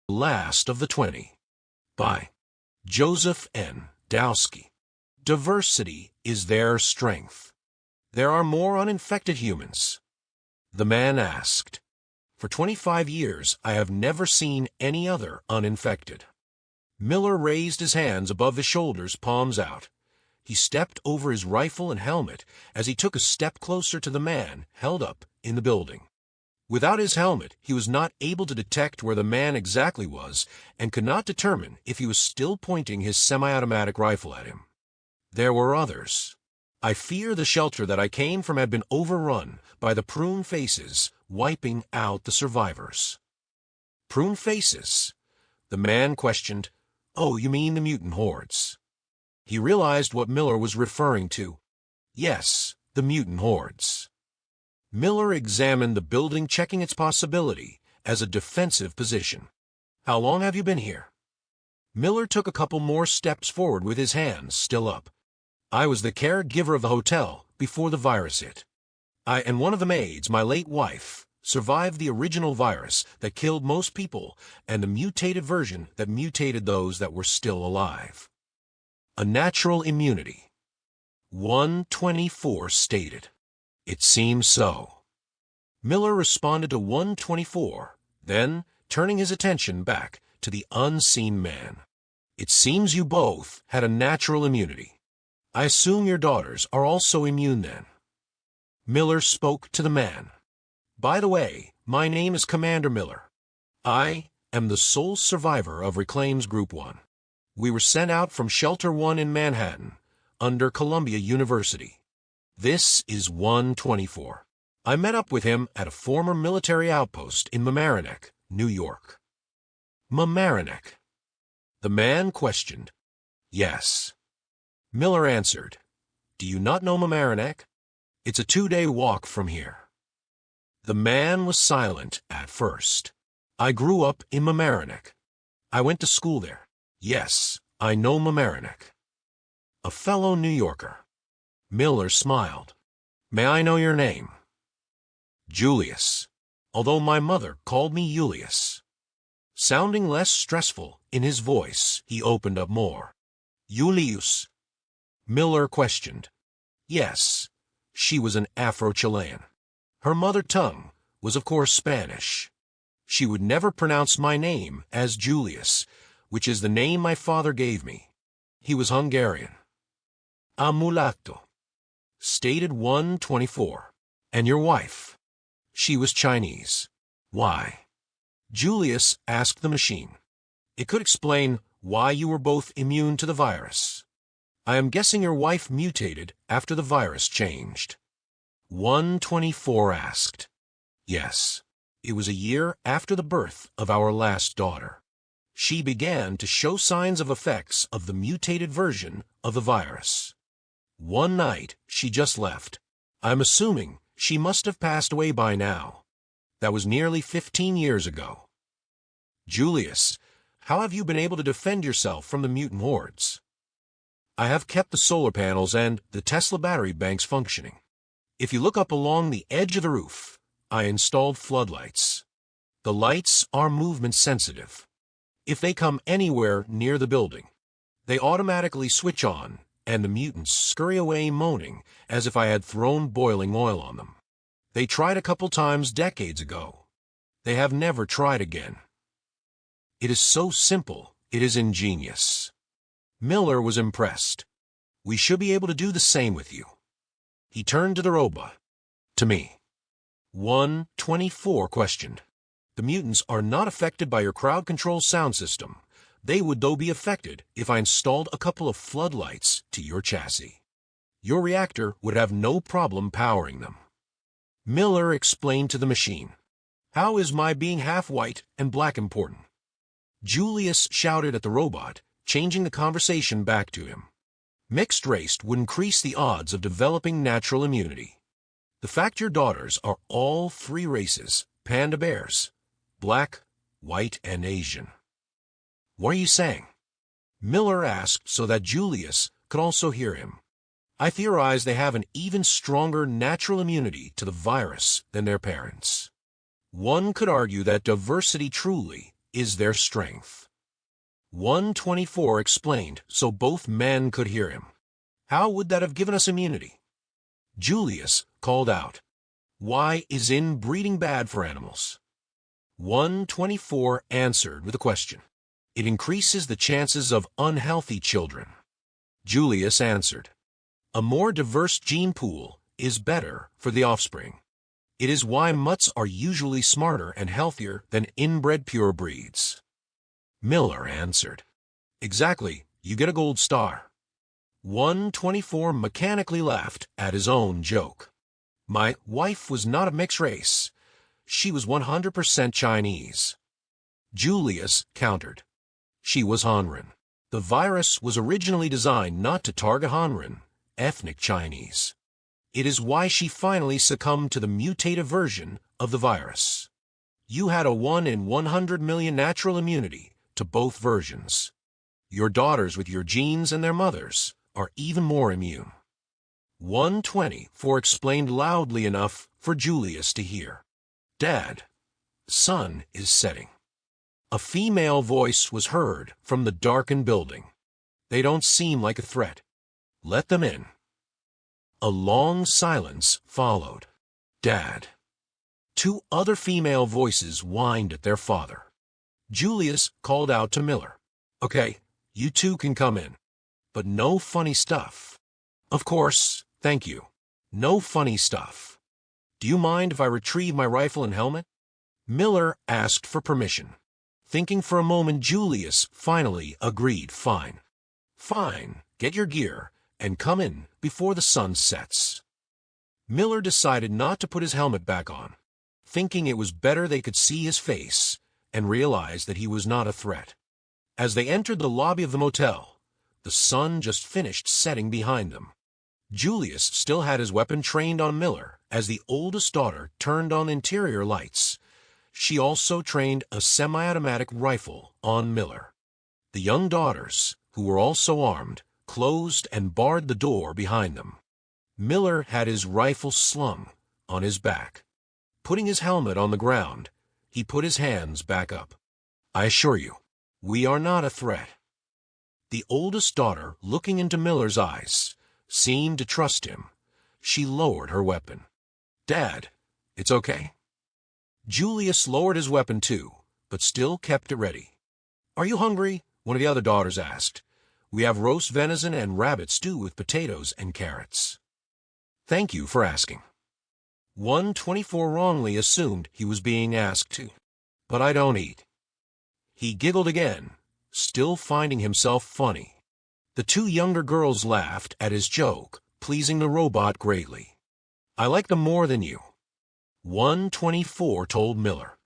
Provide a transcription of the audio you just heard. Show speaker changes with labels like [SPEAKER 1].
[SPEAKER 1] Last of the 20. By Joseph N. Wdowski. Diversity is their strength. There are more uninfected humans. The man asked. For 25 years, I have never seen any other uninfected. Miller raised his hands above his shoulders, palms out. He stepped over his rifle and helmet as he took a step closer to the man held up in the building. Without his helmet, he was not able to detect where the man exactly was and could not determine if he was still pointing his semi-automatic rifle at him. There were others. I fear the shelter that I came from had been overrun by the prune faces, wiping out the survivors. Prune faces? The man questioned. Oh, you mean the mutant hordes? He realized what Miller was referring to. Yes, the mutant hordes. Miller examined the building, checking its possibility as a defensive position. How long have you been here? Miller took a couple more steps forward with his hands still up. I was the caregiver of the hotel before the virus hit. I and one of the maids, my late wife, survived the original virus that killed most people and the mutated version that mutated those that were still alive. A natural immunity. 124 stated. It seems so. Miller responded to 124, then, turning his attention back to the unseen man. It seems you both had a natural immunity. I assume your daughters are also immune then. Miller spoke to the man. By the way, my name is Commander Miller. I am the sole survivor of Reclaim's Group 1. We were sent out from Shelter 1 in Manhattan, under Columbia University. This is 124. I met up with him at a former military outpost in Mamaroneck, New York. Mamaroneck? The man questioned. Yes. Miller answered. Do you not know Mamaroneck? It's a 2-day walk from here. The man was silent at first. I grew up in Mamaroneck. I went to school there. Yes, I know Mamaroneck. A fellow New Yorker. Miller smiled. May I know your name? Julius, although my mother called me Julius. Sounding less stressful in his voice, he opened up more. Julius? Miller questioned. Yes, she was an Afro-Chilean. Her mother tongue was, of course, Spanish. She would never pronounce my name as Julius, which is the name my father gave me. He was Hungarian. A mulatto. Stated 124. And your wife? She was Chinese. Why? Julius asked the machine. It could explain why you were both immune to the virus. I am guessing your wife mutated after the virus changed. 124 asked. Yes. It was a year after the birth of our last daughter. She began to show signs of effects of the mutated version of the virus. One night, she just left. I'm assuming she must have passed away by now. That was nearly 15 years ago. Julius, how have you been able to defend yourself from the mutant hordes? I have kept the solar panels and the Tesla battery banks functioning. If you look up along the edge of the roof, I installed floodlights. The lights are movement sensitive. If they come anywhere near the building, they automatically switch on, and the mutants scurry away moaning as if I had thrown boiling oil on them. They tried a couple times decades ago. They have never tried again. It is so simple, it is ingenious. Miller was impressed. We should be able to do the same with you. He turned to the robot. To me. 124 questioned. The mutants are not affected by your crowd control sound system. They would, though, be affected if I installed a couple of floodlights to your chassis. Your reactor would have no problem powering them. Miller explained to the machine. How is my being half white and black important? Julius shouted at the robot, changing the conversation back to him. Mixed race would increase the odds of developing natural immunity. The fact your daughters are all 3 races, panda bears, black, white, and Asian. What are you saying? Miller asked so that Julius could also hear him. I theorize they have an even stronger natural immunity to the virus than their parents. One could argue that diversity truly is their strength. 124 explained so both men could hear him. How would that have given us immunity? Julius called out, "Why is inbreeding bad for animals?" 124 answered with a question. "It increases the chances of unhealthy children." Julius answered, "A more diverse gene pool is better for the offspring. It is why mutts are usually smarter and healthier than inbred purebreds." Miller answered, "Exactly, you get a gold star." 124 mechanically laughed at his own joke. "My wife was not a mixed race. She was 100% Chinese." Julius countered, "She was Hanren. The virus was originally designed not to target Hanren, ethnic Chinese. It is why she finally succumbed to the mutated version of the virus. You had a 1 in 100 million natural immunity to both versions. Your daughters with your genes and their mothers are even more immune." 124 explained loudly enough for Julius to hear. "Dad, the sun is setting." A female voice was heard from the darkened building. "They don't seem like a threat. Let them in." A long silence followed. "Dad." Two other female voices whined at their father. Julius called out to Miller, "Okay, you two can come in. But no funny stuff." "Of course, thank you. No funny stuff. Do you mind if I retrieve my rifle and helmet?" Miller asked for permission. Thinking for a moment, Julius finally agreed. "Fine. Fine, get your gear and come in before the sun sets." Miller decided not to put his helmet back on, thinking it was better they could see his face and realize that he was not a threat. As they entered the lobby of the motel, the sun just finished setting behind them. Julius still had his weapon trained on Miller as the oldest daughter turned on interior lights. She also trained a semi-automatic rifle on Miller. The young daughters, who were also armed, closed and barred the door behind them. Miller had his rifle slung on his back. Putting his helmet on the ground, he put his hands back up. "I assure you, we are not a threat." The oldest daughter, looking into Miller's eyes, seemed to trust him. She lowered her weapon. "Dad, it's okay." Julius lowered his weapon too, but still kept it ready. "Are you hungry?" one of the other daughters asked. "We have roast venison and rabbit stew with potatoes and carrots." "Thank you for asking." 124 wrongly assumed he was being asked to. "But I don't eat." He giggled again, still finding himself funny. The two younger girls laughed at his joke, pleasing the robot greatly. "I like them more than you," 124 told Miller.